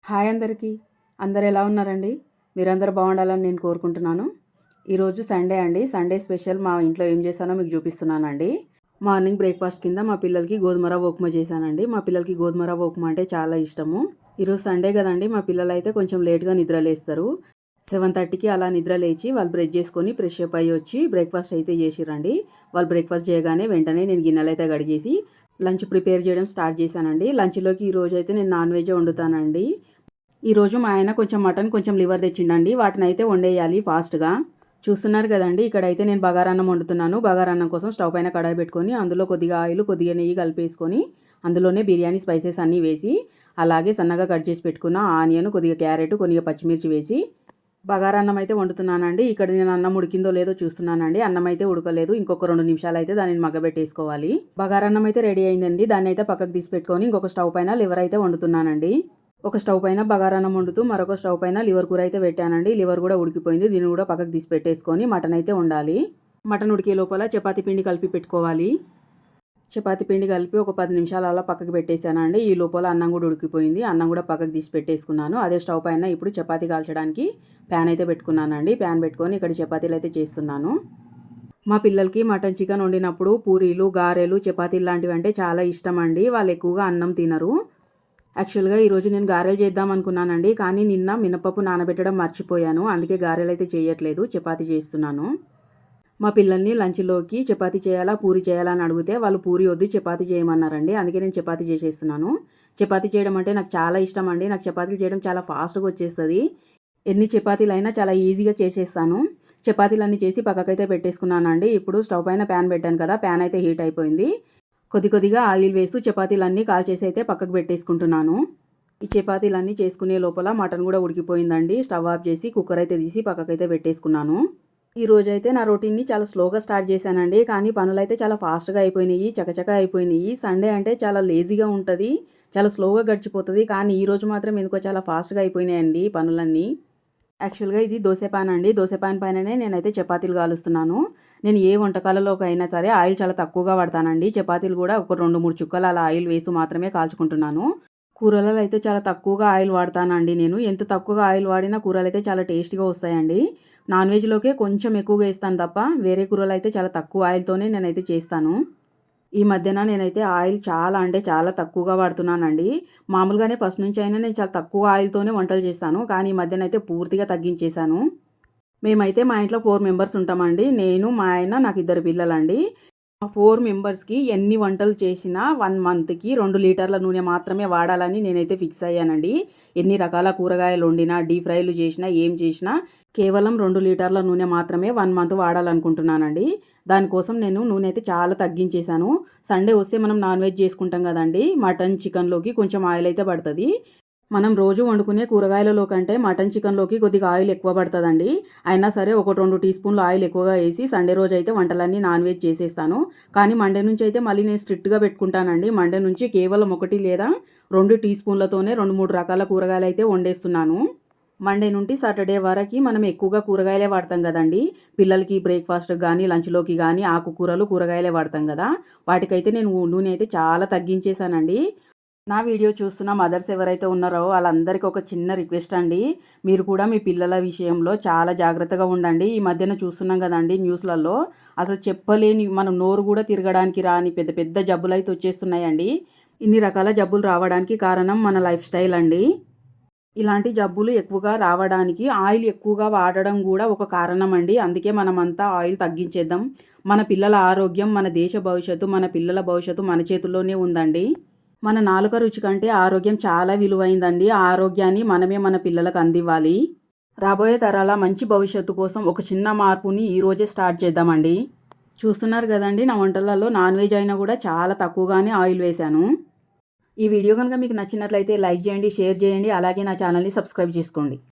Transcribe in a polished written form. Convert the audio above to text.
Hi అందరికీ. అందరు ఎలా ఉన్నారండి? మీరందరూ బాగుండాలని నేను కోరుకుంటున్నాను. ఈరోజు సండే అండి. సండే స్పెషల్ మా ఇంట్లో ఏం చేశానో మీకు చూపిస్తున్నానండి. మార్నింగ్ బ్రేక్ఫాస్ట్ కింద మా పిల్లలకి గోధుమ రవ్వ ఉప్మా చేశానండి. మా పిల్లలకి గోధుమ రవ్వ ఉప్మా అంటే చాలా ఇష్టము. ఈరోజు సండే కదండి, మా పిల్లలు అయితే కొంచెం లేట్గా నిద్రలేస్తారు. 7:30కి అలా నిద్ర లేచి వాళ్ళు బ్రష్ చేసుకొని ఫ్రెష్ అప్ అయ్యి వచ్చి బ్రేక్ఫాస్ట్ అయితే చేసిరండి. వాళ్ళు బ్రేక్ఫాస్ట్ చేయగానే వెంటనే నేను గిన్నెలు అయితే కడిగేసి లంచ్ ప్రిపేర్ చేయడం స్టార్ట్ చేశానండి. లంచ్లోకి ఈరోజు అయితే నేను నాన్ వెజ్ వండుతానండి. ఈరోజు మా ఆయన కొంచెం మటన్ కొంచెం లివర్ తెచ్చిండండి. వాటిని అయితే వండేయాలి ఫాస్ట్గా. చూస్తున్నారు కదండి, ఇక్కడైతే నేను బగారన్నం వండుతున్నాను. బగారన్నం కోసం స్టవ్ పైన కడాయి పెట్టుకొని అందులో కొద్దిగా ఆయిల్ కొద్దిగా నెయ్యి కలిపేసుకొని అందులోనే బిర్యానీ స్పైసెస్ అన్నీ వేసి అలాగే సన్నగా కట్ చేసి పెట్టుకున్న ఆనియన్ కొద్దిగా క్యారెట్ కొద్దిగా పచ్చిమిర్చి వేసి బగారన్నం అయితే వండుతున్నానండి. ఇక్కడ నేను అన్నం ఉడికిందో లేదో చూస్తున్నానండి. అన్నం అయితే ఉడకలేదు. ఇంకొక 2 నిమిషాలు అయితే దానిని మగ్గబెట్టేసుకోవాలి. బగారన్నం అయితే రెడీ అయిందండి. దాన్ని అయితే పక్కకు తీసి పెట్టుకొని ఇంకొక స్టవ్ పైన లివర్ అయితే వండుతున్నానండి. ఒక స్టవ్ పైన బగారన్నం వండుతూ మరొక స్టవ్ పైన లివర్ కూర అయితే పెట్టానండి. లివర్ కూడా ఉడికిపోయింది. దీన్ని కూడా పక్కకు తీసి పెట్టేసుకొని మటన్ అయితే వండాలి. మటన్ ఉడికే లోపల చపాతీ పిండి కలిపి పెట్టుకోవాలి. చపాతీ పిండి కలిపి ఒక 10 నిమిషాలు అలా పక్కకు పెట్టేశానండి. ఈ లోపల అన్నం కూడా ఉడికిపోయింది. అన్నం కూడా పక్కకు తీసి పెట్టేసుకున్నాను. అదే స్టవ్ పైన ఇప్పుడు చపాతీ కాల్చడానికి ప్యాన్ అయితే పెట్టుకున్నానండి. ప్యాన్ పెట్టుకొని ఇక్కడ చపాతీలు అయితే చేస్తున్నాను. మా పిల్లలకి మటన్ చికెన్ వండినప్పుడు పూరీలు గారెలు చపాతీలు లాంటివి అంటే చాలా ఇష్టం అండి. వాళ్ళు ఎక్కువగా అన్నం తినరు. యాక్చువల్గా ఈరోజు నేను గారెలు చేద్దాం అనుకున్నానండి. కానీ నిన్న మినపప్పు నానబెట్టడం మర్చిపోయాను. అందుకే గారెలు అయితే చేయట్లేదు, చపాతీ చేస్తున్నాను. మా పిల్లల్ని లంచ్లోకి చపాతీ చేయాలా పూరి చేయాలా అని అడిగితే వాళ్ళు పూరి వద్దు చపాతీ చేయమన్నారండి. అందుకే నేను చపాతీ చేసేస్తున్నాను. చపాతీ చేయడం అంటే నాకు చాలా ఇష్టం అండి. నాకు చపాతీలు చేయడం చాలా ఫాస్ట్గా వచ్చేస్తుంది. ఎన్ని చపాతీలైనా చాలా ఈజీగా చేసేస్తాను. చపాతీలన్నీ చేసి పక్కకైతే పెట్టేసుకున్నానండి. ఇప్పుడు స్టవ్ పైన ప్యాన్ పెట్టాను కదా, ప్యాన్ అయితే హీట్ అయిపోయింది. కొద్దిగా ఆయిల్ వేస్తూ చపాతీలన్నీ కాల్చేసి అయితే పక్కకు పెట్టేసుకుంటున్నాను. ఈ చపాతీలన్నీ చేసుకునే లోపల మటన్ కూడా ఉడికిపోయిందండి. స్టవ్ ఆఫ్ చేసి కుక్కర్ అయితే తీసి పక్కకైతే పెట్టేసుకున్నాను. ఈరోజైతే నా రొటీన్ని చాలా స్లోగా స్టార్ట్ చేశానండి. కానీ పనులైతే చాలా ఫాస్ట్గా అయిపోయినాయి, చకచకా అయిపోయినాయి. సండే అంటే చాలా లేజీగా ఉంటుంది, చాలా స్లోగా గడిచిపోతుంది. కానీ ఈరోజు మాత్రం ఎందుకో చాలా ఫాస్ట్గా అయిపోయినాయండి పనులన్నీ. యాక్చువల్గా ఇది దోశ పాన్ అండి. దోశ పాన్ పైననే నేనైతే చపాతీలు కాలుస్తున్నాను. నేను ఏ వంటకాలలోకి అయినా సరే ఆయిల్ చాలా తక్కువగా వాడతానండి. చపాతీలు కూడా ఒక 2-3 చుక్కలు అలా ఆయిల్ వేసి మాత్రమే కాల్చుకుంటున్నాను. కూరలలో అయితే చాలా తక్కువగా ఆయిల్ వాడతానండి నేను. ఎంత తక్కువగా ఆయిల్ వాడినా కూరలు అయితే చాలా టేస్టీగా వస్తాయండి. నాన్ వెజ్లోకే కొంచెం ఎక్కువగా వేస్తాను తప్ప వేరే కూరలు అయితే చాలా తక్కువ ఆయిల్తోనే నేనైతే చేస్తాను. ఈ మధ్యన నేనైతే ఆయిల్ చాలా అంటే చాలా తక్కువగా వాడుతున్నానండి. మామూలుగానే ఫస్ట్ నుంచి అయినా నేను చాలా తక్కువ ఆయిల్తోనే వంటలు చేస్తాను. కానీ ఈ మధ్యన అయితే పూర్తిగా తగ్గించేశాను. మేమైతే మా ఇంట్లో 4 మెంబర్స్ ఉంటామండి. నేను, మా ఆయన, నాకు 2 పిల్లలండి. ఆ 4 మెంబర్స్‌కి ఎన్ని వంటలు చేసినా 1 మంత్‌కి 2 లీటర్ల నూనె మాత్రమే వాడాలని నేనైతే ఫిక్స్ అయ్యానండి. ఎన్ని రకాల కూరగాయలు వండినా, డీప్ ఫ్రైలు చేసినా, ఏం చేసినా కేవలం 2 లీటర్ల నూనె మాత్రమే 1 మంత్ వాడాలనుకుంటున్నానండి. దానికోసం నేను నూనె అయితే చాలా తగ్గించేశాను. సండే వస్తే మనం నాన్ వెజ్ చేసుకుంటాం కదండీ! మటన్, చికెన్‌లోకి కొంచెం ఆయిల్ అయితే పడతది. మనం రోజు వండుకునే కూరగాయలలో కంటే మటన్ చికెన్లోకి కొద్దిగా ఆయిల్ ఎక్కువ పడుతుందండి. అయినా సరే ఒక 2 టీ స్పూన్లు ఆయిల్ ఎక్కువగా వేసి సండే రోజు అయితే వంటలన్నీ నాన్ వెజ్ చేసేస్తాను. కానీ మండే నుంచి అయితే మళ్ళీ నేను స్ట్రిక్ట్గా పెట్టుకుంటానండి. మండే నుంచి కేవలం 1 లేదా 2 టీ స్పూన్లతోనే 2-3 రకాల కూరగాయలు అయితే వండేస్తున్నాను. మండే నుండి సాటర్డే వరకు మనం ఎక్కువగా కూరగాయలే వాడతాం కదండి. పిల్లలకి బ్రేక్ఫాస్ట్ కానీ లంచ్లోకి కానీ ఆకుకూరలు కూరగాయలే వాడతాం కదా. వాటికైతే నేను నూనె అయితే చాలా తగ్గించేశానండి. నా వీడియో చూస్తున్న మదర్స్ ఎవరైతే ఉన్నారో వాళ్ళందరికీ ఒక చిన్న రిక్వెస్ట్ అండి. మీరు కూడా మీ పిల్లల విషయంలో చాలా జాగ్రత్తగా ఉండండి. ఈ మధ్యన చూస్తున్నాం కదండి న్యూస్లలో, అసలు చెప్పలేని మనం నోరు కూడా తిరగడానికి రాని పెద్ద పెద్ద జబ్బులు అయితే వచ్చేస్తున్నాయండి. ఇన్ని రకాల జబ్బులు రావడానికి కారణం మన లైఫ్ స్టైల్ అండి. ఇలాంటి జబ్బులు ఎక్కువగా రావడానికి ఆయిల్ ఎక్కువగా వాడడం కూడా ఒక కారణం అండి. అందుకే మనమంతా ఆయిల్ తగ్గించేద్దాం. మన పిల్లల ఆరోగ్యం, మన దేశ భవిష్యత్తు, మన పిల్లల భవిష్యత్తు మన చేతుల్లోనే ఉందండి. మన నాలుక రుచి కంటే ఆరోగ్యం చాలా విలువైందండి. ఆ ఆరోగ్యాన్ని మనమే మన పిల్లలకు అందివ్వాలి. రాబోయే తరాల మంచి భవిష్యత్తు కోసం ఒక చిన్న మార్పుని ఈరోజే స్టార్ట్ చేద్దామండి. చూస్తున్నారు కదండి, నా వంటలలో నాన్ వెజ్ అయినా కూడా చాలా తక్కువగానే ఆయిల్ వేశాను. ఈ వీడియో కనుక మీకు నచ్చినట్లయితే లైక్ చేయండి, షేర్ చేయండి, అలాగే నా ఛానల్ని సబ్స్క్రైబ్ చేసుకోండి.